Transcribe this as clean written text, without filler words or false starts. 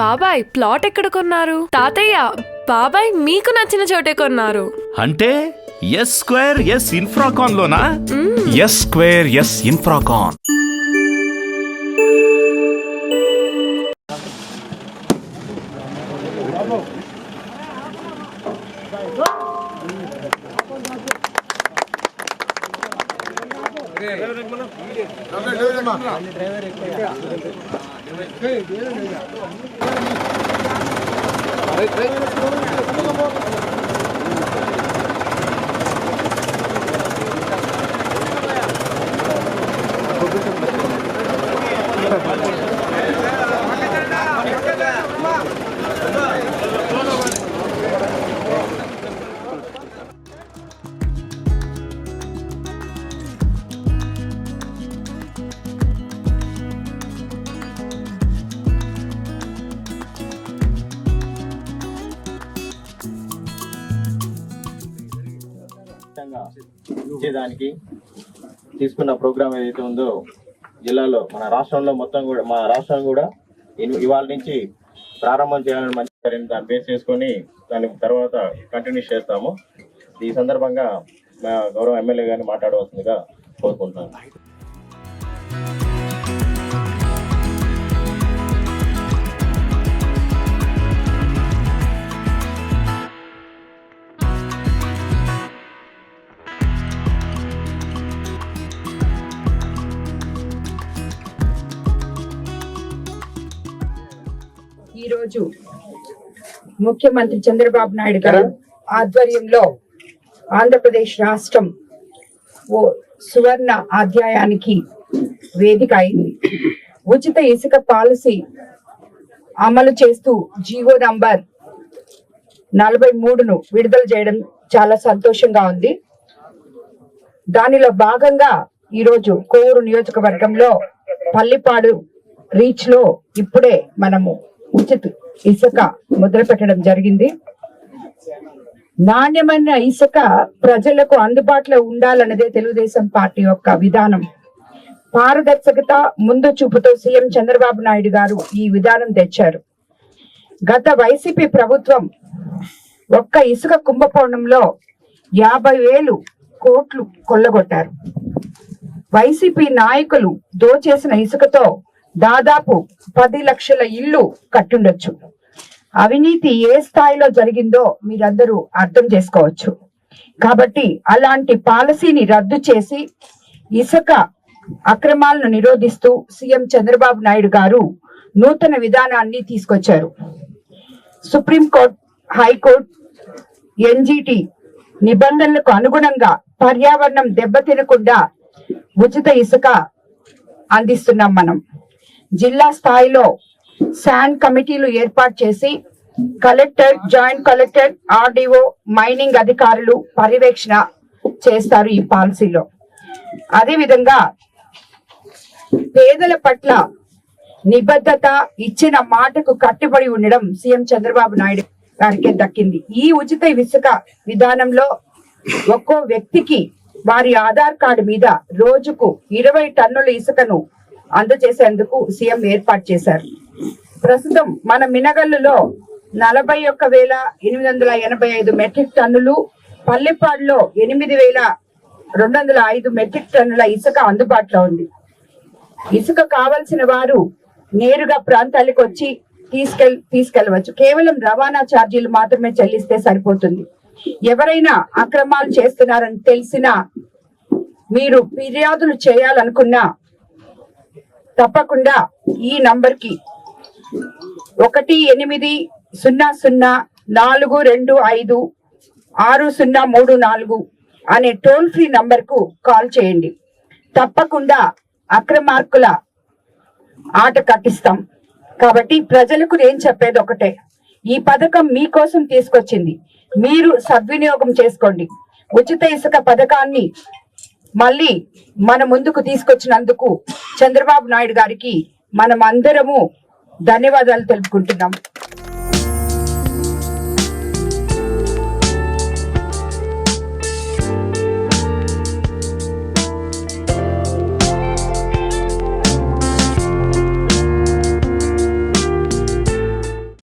బాబాయ్ ప్లాట్ ఎక్కడ కొన్నారు? తాతయ్య బాబాయ్ మీకు నచ్చిన చోటే కొన్నారు. అంటే ఎస్ స్క్వేర్ ఎస్ ఇన్ఫ్రాకాన్ లోనా? S square S Infracon. ఇచ్చేదానికి తీసుకున్న ప్రోగ్రామ్ ఏదైతే ఉందో జిల్లాలో మన రాష్ట్రంలో మొత్తం కూడా మా రాష్ట్రం కూడా ఇవాళ నుంచి ప్రారంభం చేయాలని మంచి దాన్ని బేస్ చేసుకొని దాని తర్వాత కంటిన్యూ చేస్తాము. ఈ సందర్భంగా మా గౌరవ ఎమ్మెల్యే గారిని మాట్లాడవలసిందిగా కోరుకుంటున్నాను. ఈరోజు ముఖ్యమంత్రి చంద్రబాబు నాయుడు గారు ఆధ్వర్యంలో ఆంధ్రప్రదేశ్ రాష్ట్రం ఓ సువర్ణ అధ్యాయానికి వేదిక అయింది. ఉచిత ఇసుక పాలసీ అమలు చేస్తూ జీవో నంబర్ 43ను విడుదల చేయడం చాలా సంతోషంగా ఉంది. దానిలో భాగంగా ఈరోజు కోవూరు నియోజకవర్గంలో పల్లిపాడు రీచ్ లో ఇప్పుడే మనము ఉచిత ఇసుక మొదలు పెట్టడం జరిగింది. నాణ్యమైన ఇసుక ప్రజలకు అందుబాటులో ఉండాలన్నదే తెలుగుదేశం పార్టీ యొక్క విధానం. పారదర్శకత ముందు చూపుతో సీఎం చంద్రబాబు నాయుడు గారు ఈ విధానం తెచ్చారు. గత వైసీపీ ప్రభుత్వం ఒక్క ఇసుక కుంభకోణంలో 50,000 కోట్లు కొల్లగొట్టారు. వైసీపీ నాయకులు దోచేసిన ఇసుకతో దాదాపు 10 లక్షల ఇల్లు కట్టుండొచ్చు. అవినీతి ఏ స్థాయిలో జరిగిందో మీరందరూ అర్థం చేసుకోవచ్చు. కాబట్టి అలాంటి పాలసీని రద్దు చేసి ఇసుక అక్రమాలను నిరోధిస్తూ సీఎం చంద్రబాబు నాయుడు గారు నూతన విధానాన్ని తీసుకొచ్చారు. సుప్రీంకోర్టు, హైకోర్టు, ఎన్జిటి నిబంధనలకు అనుగుణంగా పర్యావరణం దెబ్బతినకుండా ఉచిత ఇసుక అందిస్తున్నాం. మనం జిల్లా స్థాయిలో శాండ్ కమిటీలు ఏర్పాటు చేసి collector, joint collector, RDO, mining అధికారులు పర్యవేక్షణ చేస్తారు ఈ పాలసీలో. అదేవిధంగా పేదల పట్ల నిబద్ధత, ఇచ్చిన మాటకు కట్టుబడి ఉండడం సీఎం చంద్రబాబు నాయుడు గారికి దక్కింది. ఈ ఉచిత ఇసుక విధానంలో ఒక్కో వ్యక్తికి వారి ఆధార్ కార్డు మీద రోజుకు 20 టన్నుల ఇసుకను అందజేసేందుకు సీఎం ఏర్పాటు చేశారు. ప్రస్తుతం మన మినగల్లులో 41,885 మెట్రిక్ టన్నులు, పల్లెపాడులో 8,205 మెట్రిక్ టన్నుల ఇసుక అందుబాటులో ఉంది. ఇసుక కావలసిన వారు నేరుగా ప్రాంతాలకు వచ్చి తీసుకెళ్లవచ్చు. కేవలం రవాణా ఛార్జీలు మాత్రమే చెల్లిస్తే సరిపోతుంది. ఎవరైనా అక్రమాలు చేస్తున్నారని తెలిసినా, మీరు ఫిర్యాదులు చేయాలనుకున్నా తప్పకుండా ఈ నంబర్కి 1800-425-6034 అనే టోల్ ఫ్రీ నంబర్ కు కాల్ చేయండి. తప్పకుండా అక్రమార్కుల ఆట కట్టిస్తాం. కాబట్టి ప్రజలకు నేను చెప్పేది ఒకటే, ఈ పథకం మీకోసం తీసుకొచ్చింది, మీరు సద్వినియోగం చేసుకోండి. ఉచిత ఇసుక పథకాన్ని మళ్ళీ మన ముందుకు తీసుకొచ్చినందుకు చంద్రబాబు నాయుడు గారికి మనం అందరము ధన్యవాదాలు తెలుపుకుంటున్నాం.